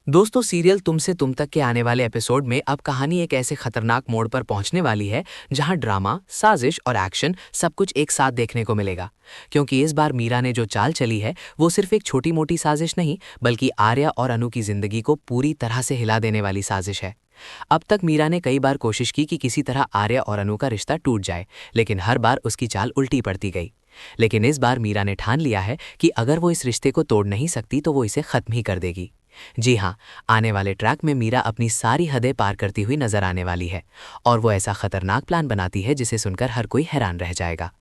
दोस्तों, सीरियल तुमसे तुम तक के आने वाले एपिसोड में अब कहानी एक ऐसे खतरनाक मोड़ पर पहुंचने वाली है जहां ड्रामा, साजिश और एक्शन सब कुछ एक साथ देखने को मिलेगा। क्योंकि इस बार मीरा ने जो चाल चली है वो सिर्फ एक छोटी मोटी साजिश नहीं, बल्कि आर्या और अनु की जिंदगी को पूरी तरह से हिला देने वाली साजिश है। अब तक मीरा ने कई बार कोशिश की कि किसी तरह आर्या और अनु का रिश्ता टूट जाए, लेकिन हर बार उसकी चाल उल्टी पड़ती गई। लेकिन इस बार मीरा ने ठान लिया है कि अगर वो इस रिश्ते को तोड़ नहीं सकती तो वो इसे खत्म ही कर देगी। जी हाँ, आने वाले ट्रैक में मीरा अपनी सारी हदें पार करती हुई नजर आने वाली है और वो ऐसा खतरनाक प्लान बनाती है जिसे सुनकर हर कोई हैरान रह जाएगा।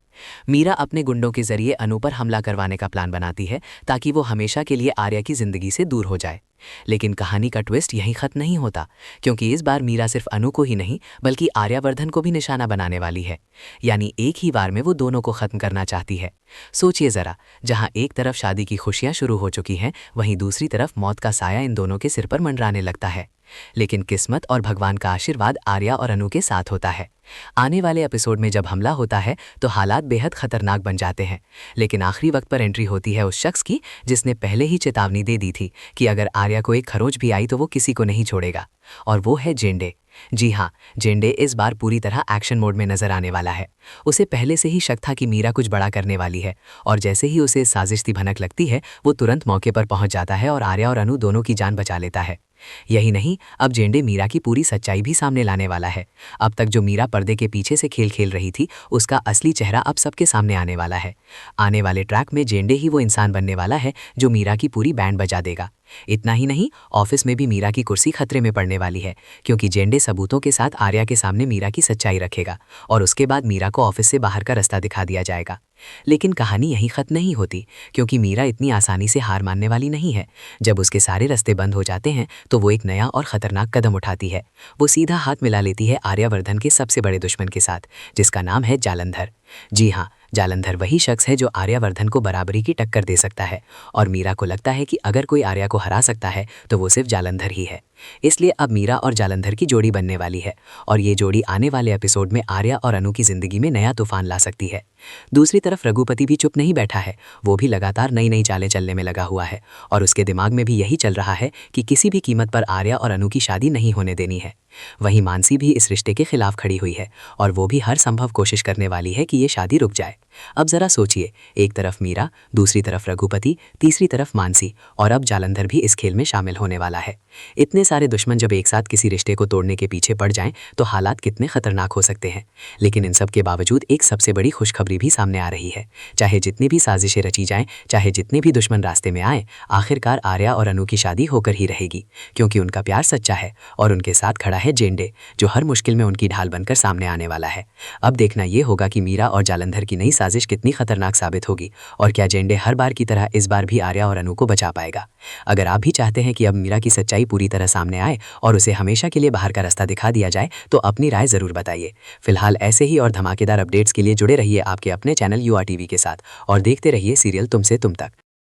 मीरा अपने गुंडों के जरिए अनु पर हमला करवाने का प्लान बनाती है ताकि वो हमेशा के लिए आर्या की जिंदगी से दूर हो जाए। लेकिन कहानी का ट्विस्ट यहीं खत्म नहीं होता, क्योंकि इस बार मीरा सिर्फ अनु को ही नहीं बल्कि आर्यावर्धन को भी निशाना बनाने वाली है। यानी एक ही बार में वो दोनों को खत्म करना चाहती है। सोचिए जरा, जहां एक तरफ शादी की खुशियां शुरू हो चुकी हैं, वहीं दूसरी तरफ मौत का साया इन दोनों के सिर पर मंडराने लगता है। लेकिन किस्मत और भगवान का आशीर्वाद आर्या और अनु के साथ होता है। आने वाले एपिसोड में जब हमला होता है तो हालात बेहद खतरनाक बन जाते हैं। लेकिन आखिरी वक्त पर एंट्री होती है उस शख्स की जिसने पहले ही चेतावनी दे दी थी कि अगर आर्या को एक खरोच भी आई तो वो किसी को नहीं छोड़ेगा, और वो है जेंडे। जी हाँ, जेंडे इस बार पूरी तरह एक्शन मोड में नजर आने वाला है। उसे पहले से ही शक था कि मीरा कुछ बड़ा करने वाली है, और जैसे ही उसे साजिश की भनक लगती है वो तुरंत मौके पर पहुंच जाता है और आर्या और अनु दोनों की जान बचा लेता है। यही नहीं, अब जेंडे मीरा की पूरी सच्चाई भी सामने लाने वाला है। अब तक जो मीरा पर्दे के पीछे से खेल खेल रही थी, उसका असली चेहरा अब सबके सामने आने वाला है। आने वाले ट्रैक में जेंडे ही वो इंसान बनने वाला है जो मीरा की पूरी बैंड बजा देगा। इतना ही नहीं, ऑफिस में भी मीरा की कुर्सी खतरे में पड़ने वाली है, क्योंकि जेंडे सबूतों के साथ आर्या के सामने मीरा की सच्चाई रखेगा और उसके बाद मीरा को ऑफिस से बाहर का रास्ता दिखा दिया जाएगा। लेकिन कहानी यहीं खत्म नहीं होती, क्योंकि मीरा इतनी आसानी से हार मानने वाली नहीं है। जब उसके सारे रास्ते बंद हो जाते हैं तो वो एक नया और खतरनाक कदम उठाती है। वो सीधा हाथ मिला लेती है आर्यावर्धन के सबसे बड़े दुश्मन के साथ, जिसका नाम है जालंधर। जी हाँ, जालंधर वही शख्स है जो आर्यावर्धन को बराबरी की टक्कर दे सकता है, और मीरा को लगता है कि अगर कोई आर्या को हरा सकता है तो वो सिर्फ जालंधर ही है। इसलिए अब मीरा और जालंधर की जोड़ी बनने वाली है, और ये जोड़ी आने वाले एपिसोड में आर्या और अनु की जिंदगी में नया तूफान ला सकती है। दूसरी तरफ रघुपति भी चुप नहीं बैठा है। वो भी लगातार नई नई चालें चलने में लगा हुआ है, और उसके दिमाग में भी यही चल रहा है कि किसी भी कीमत पर आर्या और अनु की शादी नहीं होने देनी है। वहीं मानसी भी इस रिश्ते के खिलाफ खड़ी हुई है, और वो भी हर संभव कोशिश करने वाली है कि ये शादी रुक जाए। अब जरा सोचिए, एक तरफ मीरा, दूसरी तरफ रघुपति, तीसरी तरफ मानसी, और अब जालंधर भी इस खेल में शामिल होने वाला है। इतने सारे दुश्मन जब एक साथ किसी रिश्ते को तोड़ने के पीछे पड़ जाएं तो हालात कितने खतरनाक हो सकते हैं। लेकिन इन सब के बावजूद एक सबसे बड़ी खुशखबरी भी सामने आ रही है। चाहे जितनी भी साजिशें रची जाएं, चाहे जितने भी दुश्मन रास्ते में आए, आखिरकार आर्या और अनु की शादी होकर ही रहेगी, क्योंकि उनका प्यार सच्चा है और उनके साथ खड़ा है जेंडे, जो हर मुश्किल में उनकी ढाल बनकर सामने आने वाला है। अब देखना यह होगा कि मीरा और जालंधर की नई साजिश कितनी खतरनाक साबित होगी, और क्या जेंडे हर बार की तरह इस बार भी आर्या और अनु को बचा पाएगा। अगर आप भी चाहते हैं कि अब मीरा की सच्चाई पूरी तरह सामने आए और उसे हमेशा के लिए बाहर का रास्ता दिखा दिया जाए, तो अपनी राय जरूर बताइए। फिलहाल ऐसे ही और धमाकेदार अपडेट्स के लिए जुड़े रहिए आपके अपने चैनल UR TV के साथ, और देखते रहिए सीरियल तुमसे तुम तक।